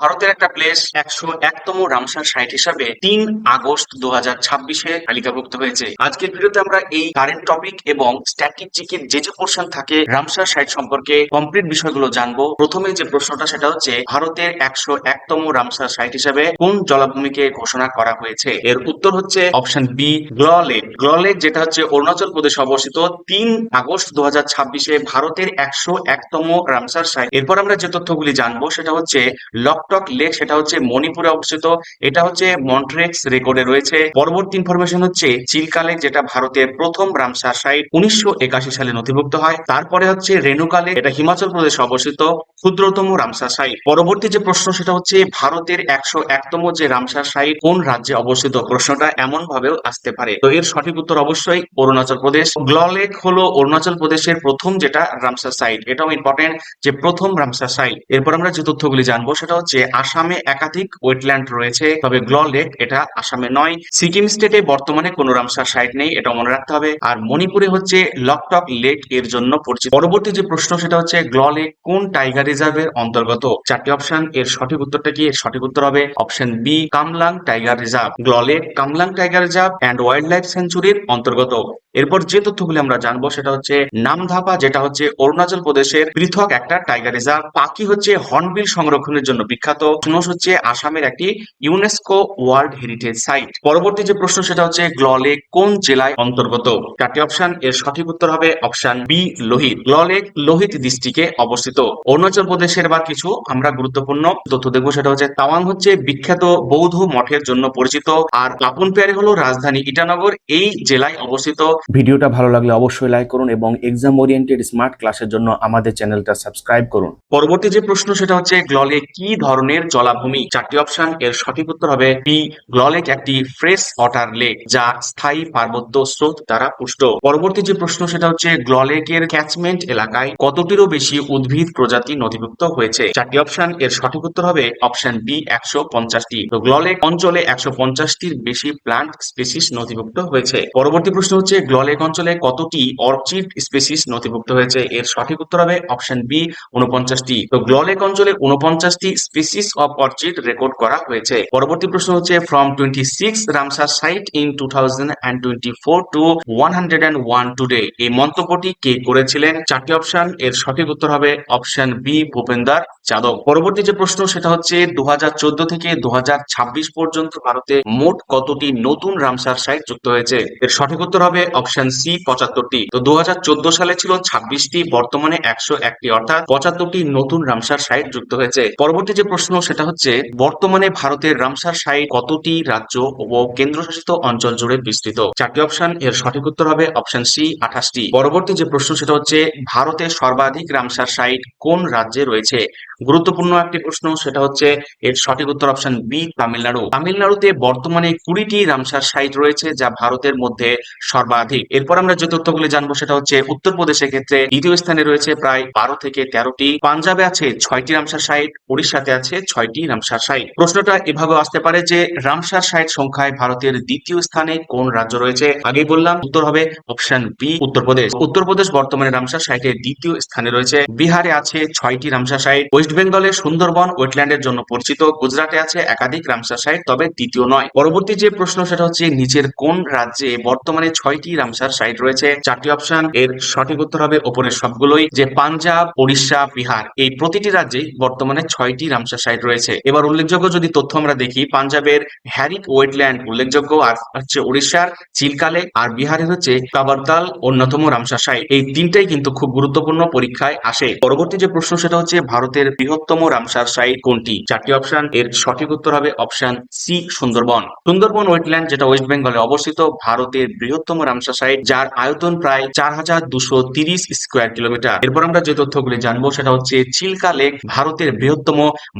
ভারতের একটা place 101তম Ramsar site হিসাবে 3 আগস্ট 2026-এ তালিকাভুক্ত হয়েছে। আজকের ভিডিওতে আমরা এই কারেন্ট টপিক এবং স্ট্যাটিস্টিকের যে পোর্শন থাকে রামসার সাইট সম্পর্কে কমপ্লিট বিষয়গুলো জানবো। প্রথমে যে প্রশ্নটা সেটা হচ্ছে ভারতের 101তম রামসার সাইট হিসাবে কোন জলাভূমিকে ঘোষণা করা হয়েছে? এর উত্তর হচ্ছে অপশন বি, গ্ল লেক। গ্ল লেক যেটা হচ্ছে অরুণাচল প্রদেশে অবস্থিত। 3 আগস্ট 2026-এ ভারতের 101তম রামসার সাইট। এরপর আমরা যে তথ্যগুলি জানবো সেটা হচ্ছে লকটক লেক, সেটা হচ্ছে মণিপুরে অবস্থিত। এটা হচ্ছে মন্ট্রেক্স রেকর্ডে রয়েছে। পরবর্তী ইনফরমেশন হচ্ছে চিল্কা লেক, যেটা ভারতের প্রথম রামসার সাইট 1981 সালে নথিভুক্ত হয়। তারপরে হচ্ছে রেণুকা লেক, এটা হিমাচল প্রদেশে অবস্থিত, ক্ষুদ্রতম রামসার সাইট। পরবর্তী যে প্রশ্ন সেটা হচ্ছে ভারতের 101তম যে রামসার সাইট কোন রাজ্যে অবস্থিত? প্রশ্নটা এমন ভাবেও আসতে পারে, তো এর সঠিক উত্তর অবশ্যই অরুণাচল প্রদেশ। গ্ল লেক হলো অরুণাচল প্রদেশের প্রথম যেটা রামসার সাইট, এটাও ইম্পর্টেন্ট যে প্রথম রামসার সাইট। এরপর আমরা যে তথ্যগুলি জানবো সেটা হচ্ছে আসামে একাধিক ওয়েটল্যান্ড রয়েছে, তবে গ্ল লেক এটা আসামে নয়। সিকিম স্টেটে বর্তমানে কোনো রামসার সাইট নেই, এটা মনে রাখতে হবে। আর মণিপুরে হচ্ছে লকটক লেক এর জন্য পরিচিত। পরবর্তী যে প্রশ্ন সেটা হচ্ছে গ্ল লেক কোন টাইগার রিজার্ভের অন্তর্গত? চারটি অপশন, এর সঠিক উত্তরটা কি? এর সঠিক উত্তর হবে option B, Kamlang tiger reserve. গ্ল lake Kamlang tiger reserve and wildlife সেঞ্চুরির অন্তর্গত। এরপর যে তথ্যগুলি আমরা জানবো সেটা হচ্ছে নামধাপা, যেটা হচ্ছে অরুণাচল প্রদেশের পৃথক একটা টাইগার রিজার্ভ। পাখি হচ্ছে হর্নবিল সংরক্ষণের জন্য বিখ্যাত। স্নোস হচ্ছে আসামের একটি ইউনেস্কো ওয়ার্ল্ড হেরিটেজ সাইট। পরবর্তী যে প্রশ্ন সেটা হচ্ছে গ্ল লেক কোন জেলায় অন্তর্গত? চারটি অপশন, এর সঠিক উত্তর হবে অপশন বি, লোহিত। গ্ল লেক লোহিত ডিস্ট্রিক্টে অবস্থিত। অরুণাচল প্রদেশের বা কিছু আমরা গুরুত্বপূর্ণ তথ্য দেখবো, সেটা হচ্ছে তাওয়াং হচ্ছে বিখ্যাত বৌদ্ধ মঠের জন্য পরিচিত। আর পাপুন পেয়ারে হলো রাজধানী ইটানগর, এই জেলায় অবস্থিত। ভিডিওটা ভালো লাগলে অবশ্যই লাইক করুন এবং এক্সাম ওরিয়েন্টেড স্মার্ট ক্লাসের জন্য আমাদের চ্যানেলটা সাবস্ক্রাইব করুন। পরবর্তী যে প্রশ্ন সেটা হচ্ছে গ্ল লেক কি ধরনের জলাভূমি? চারটি অপশন, এর সঠিক উত্তর হবে বি, গ্ল লেক একটি ফ্রেশ ওয়াটার লেক যা স্থায়ী পার্বত্য স্রোত দ্বারা পুষ্ট। পরবর্তী যে প্রশ্ন সেটা হচ্ছে গ্ল লেকের ক্যাচমেন্ট এলাকায় কতটিরও বেশি উদ্ভিদ প্রজাতি নথিভুক্ত হয়েছে? চারটি অপশন, এর সঠিক উত্তর হবে অপশন বি, 150টি। তো গ্ল লেক অঞ্চলে 150টির বেশি প্লান্ট স্পিসিস নথিভুক্ত হয়েছে। পরবর্তী প্রশ্ন হচ্ছে গ্ল লেক অঞ্চলে কতটি অর্চিড স্পিসিস নথিভুক্ত হয়েছে? এর সঠিক উত্তর হবে অপশন বি, 49টি। তো গ্ল লেক অঞ্চলে 49টি স্পিসিস অফ অর্চিড রেকর্ড করা হয়েছে। পরবর্তী প্রশ্ন হচ্ছে from 26 Ramsar site in 2024 to 101 today, এই মন্তব্যটি কে করেছিলেন? চারটি অপশন, এর সঠিক উত্তর হবে অপশন বি, ভূপেন্দর যাদব। পরবর্তী যে প্রশ্ন সেটা হচ্ছে 2014 থেকে 2026 পর্যন্ত ভারতে মোট কতটি নতুন রামসার সাইট যুক্ত হয়েছে? এর সঠিক উত্তর হবে অপশন সি, 75টি। তো 2014 সালে ছিল 26টি, বর্তমানে 101টি, অর্থাৎ 75টি নতুন রামসার সাইট যুক্ত হয়েছে। পরবর্তী যে প্রশ্ন সেটা হচ্ছে বর্তমানে ভারতের রামসার সাইট কতটি রাজ্য ও কেন্দ্রশাসিত অঞ্চল জুড়ে বিস্তৃত? চারটি অপশন, এর সঠিক উত্তর হবে অপশন সি, 28টি। পরবর্তী যে প্রশ্ন সেটা হচ্ছে ভারতের সর্বাধিক রামসার সাইট কোন রাজ্যে রয়েছে? গুরুত্বপূর্ণ একটি প্রশ্ন, সেটা হচ্ছে এর সঠিক উত্তর অপশন বি, তামিলনাড়ু। তামিলনাড়ুতে বর্তমানে 20টি রামসার সাইট রয়েছে, যা ভারতের মধ্যে সর্বাধিক। এরপর আমরা যে তথ্যগুলি জানবো সেটা হচ্ছে উত্তরপ্রদেশের ক্ষেত্রে দ্বিতীয় স্থানে রয়েছে প্রায় 12 থেকে 13টি। পাঞ্জাবে আছে 6টি রামসার সাইট, উড়িষ্যাতে আছে 6টি রামসার সাইট। প্রশ্নটা এভাবে আসতে পারে যে রামসার সাইট সংখ্যায় ভারতের দ্বিতীয় স্থানে কোন রাজ্য রয়েছে? আগেই বললাম উত্তর হবে অপশন বি, উত্তরপ্রদেশ। উত্তরপ্রদেশ বর্তমানে রামসার সাইটের দ্বিতীয় স্থানে রয়েছে। বিহারে আছে 6টি রামসার সাইট। ওয়েস্ট বেঙ্গলে সুন্দরবন ওয়েটল্যান্ডের জন্য পরিচিত। গুজরাটে আছে একাধিক রামসার সাইট, তবে দ্বিতীয় নয়। পরবর্তী যে প্রশ্ন সেটা হচ্ছে নিচের কোন রাজ্যে বর্তমানে 6টি রামসার সাইট রয়েছে? চারটি অপশন, এর সঠিক উত্তর হবে উপরের সবগুলোই, যে পাঞ্জাব, উড়িষ্যা, বিহার, এই প্রতিটি রাজ্যে বর্তমানে 6টি রামসার সাইট রয়েছে। এবার উল্লেখযোগ্য যদি তথ্য আমরা দেখি, পাঞ্জাবের হ্যারিক ওয়েটল্যান্ড উল্লেখযোগ্য, আর হচ্ছে উড়িষ্যার চিল্কা লেক, আর বিহারের হচ্ছে কাবারতাল অন্যতম রামসার সাইট। এই তিনটাই কিন্তু খুব গুরুত্বপূর্ণ, পরীক্ষায় আসে। পরবর্তী যে প্রশ্ন সেটা হচ্ছে ভারতের বৃহত্তম রামসার সাইট কোনটি? চারটি অপশন, এর সঠিক উত্তর হবে option C, Sundarbans. Sundarbans wetland, যেটা ওয়েস্ট বেঙ্গলে অবস্থিত, ভারতের বৃহত্তম রামসার সাইট, যার আয়তন প্রায় 4230 স্কোয়ার কিলোমিটার। এরপর আমরা যে তথ্যগুলি জানবো সেটা হচ্ছে চিল্কা লেক ভারতের বৃহত্তম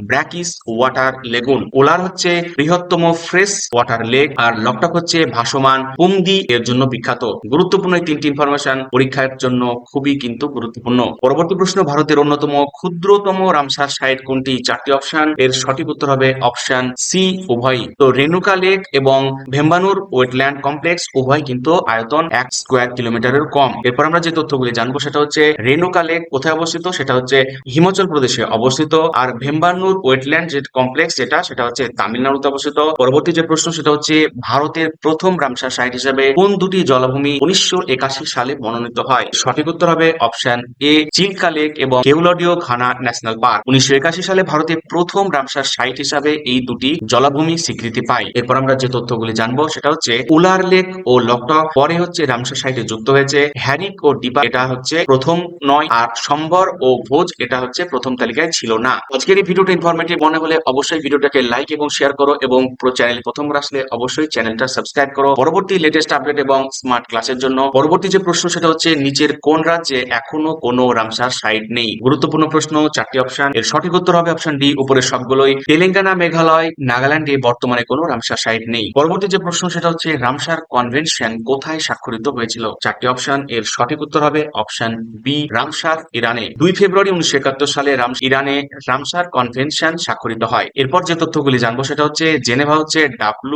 ব্র্যাকিস ওয়াটার লেগুন। ওলার হচ্ছে বৃহত্তম ফ্রেশ ওয়াটার লেক, আর লকটক হচ্ছে ভাসমান পুংদি এর জন্য বিখ্যাত। গুরুত্বপূর্ণ এই তিনটি ইনফরমেশন পরীক্ষার জন্য খুবই কিন্তু গুরুত্বপূর্ণ। পরবর্তী প্রশ্ন ভারতের অন্যতম ক্ষুদ্রতম রামসার সাইট কোনটি? চারটি অপশন, এর সঠিক উত্তর হবে অপশন সি, উভয়। তো রেণুকা লেক এবং ভেম্বানুর ওয়েটল্যান্ড কমপ্লেক্স উভয় কিন্তু আয়তন 1 স্কোয়ার কিলোমিটারের কম। এরপর আমরা যে তথ্যগুলি জানবো সেটা হচ্ছে রেণুকা লেক কোথায় অবস্থিত? সেটা হচ্ছে হিমাচল প্রদেশে অবস্থিত। আর ভেম্বানুর থাঞ্জাভুর ওয়েটল্যান্ড যে কমপ্লেক্স সেটা হচ্ছে তামিলনাড়ুতে অবস্থিত। পরবর্তী যে প্রশ্ন সেটা হচ্ছে ভারতের প্রথম রামসার সাইট হিসেবে কোন দুটি জলাভূমি 1981 সালে মনোনীত হয়? সঠিক উত্তর হবে অপশন এ চিল্কা লেক এবং কেওলাডিও ঘানা ন্যাশনাল পার্ক। 1981 সালে ভারতে প্রথম রামসার সাইট হিসাবে এই দুটি জলাভূমি স্বীকৃতি পায়। এরপর আমরা যে তথ্যগুলি জানবো সেটা হচ্ছে উলার লেক ও লকটক পরে হচ্ছে রামসার সাইটে যুক্ত হয়েছে। হ্যারিক ও ডিপা এটা হচ্ছে প্রথম নয়, আর সম্বর ও ভোজ এটা হচ্ছে প্রথম তালিকায় ছিল না। আজকের এই ভিডিওটা ইনফরমেটিভ মনে হলে অবশ্যই ভিডিওটাকে লাইক এবং শেয়ার করো, এবং চ্যানেল প্রথমবার আসলে অবশ্যই চ্যানেলটা সাবস্ক্রাইব করো পরবর্তী লেটেস্ট আপডেট এবং স্মার্ট ক্লাসের জন্য। পরবর্তী যে প্রশ্ন সেটা হচ্ছে নিচের কোন রাজ্যে এখনো কোনো রামসার সাইট নেই? গুরুত্বপূর্ণ প্রশ্ন, 4টি অপশন। এর সঠিক উত্তর হবে অপশন ডি উপরের সবগুলোই। তেলেঙ্গানা, মেঘালয়, নাগাল্যান্ডে বর্তমানে কোনো রামসার সাইট নেই। পরবর্তী যে প্রশ্ন সেটা হচ্ছে রামসার কনভেনশন কোথায় স্বাক্ষরিত হয়েছিল? 4টি অপশন। এর সঠিক উত্তর হবে অপশন বি রামসার, ইরানে। 2 ফেব্রুয়ারি 1971 সালে ইরানে রামসার কনভেনশন স্বাক্ষরিত হয়। এরপর যে তথ্যগুলি জানবো সেটা হচ্ছে জেনেভা হচ্ছে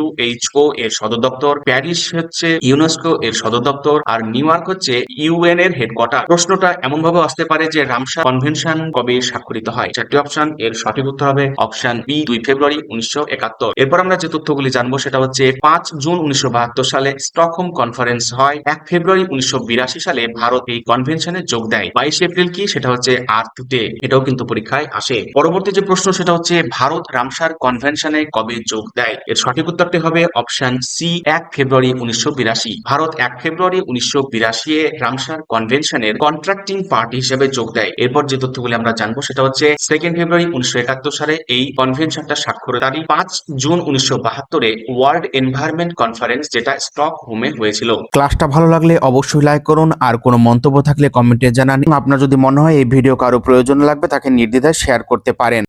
WHO এর সদর দপ্তর, প্যারিস হচ্ছে ইউনেস্কো এর সদর দপ্তর, আর নিউ ইয়র্ক হচ্ছে UN এর হেডকোয়ার্টার। প্রশ্নটা এমন ভাবে আসতে পারে যে রামসার কনভেনশন কবে স্বাক্ষরিত হয়? 4টি অপশন। এর সঠিক উত্তর হবে অপশন বি 2 ফেব্রুয়ারি 1971। এরপর আমরা যে তথ্যগুলি জানবো সেটা হচ্ছে 5 জুন 1972 সালে স্টকহোম কনফারেন্স হয়। 1 ফেব্রুয়ারি 1982 সালে ভারত এই কনভেনশনে যোগ দেয়। 22 এপ্রিল কি? সেটা হচ্ছে আর্থ ডে, এটাও কিন্তু পরীক্ষায় আসে। পরবর্তী যে প্রশ্ন সেটা হচ্ছে ভারত রামসার কনভেনশনে কবে যোগ দেয়? এর সঠিক উত্তরটি হবে অপশন সি 1 ফেব্রুয়ারি 1982। ভারত 1 ফেব্রুয়ারি 1982 এ রামসার কনভেনশনের কন্ট্রাক্টিং পার্টি হিসেবে যোগ দেয়। এরপর যে তথ্যগুলি আমরা জানবো সেটা হচ্ছে 2 ফেব্রুয়ারি 1971 সালে এই কনভেনশনটা স্বাক্ষর তারিখ। 5 June 1972 a world environment conference যেটা স্টকহোমে হয়েছিল। ক্লাসটা ভালো লাগলে অবশ্যই লাইক করুন, আর কোনো মন্তব্য থাকলে কমেন্টে জানান। আপনার যদি মনে হয় এই ভিডিও কারো প্রয়োজন লাগবে তাকে নির্দ্বিধায় শেয়ার করতে পারেন।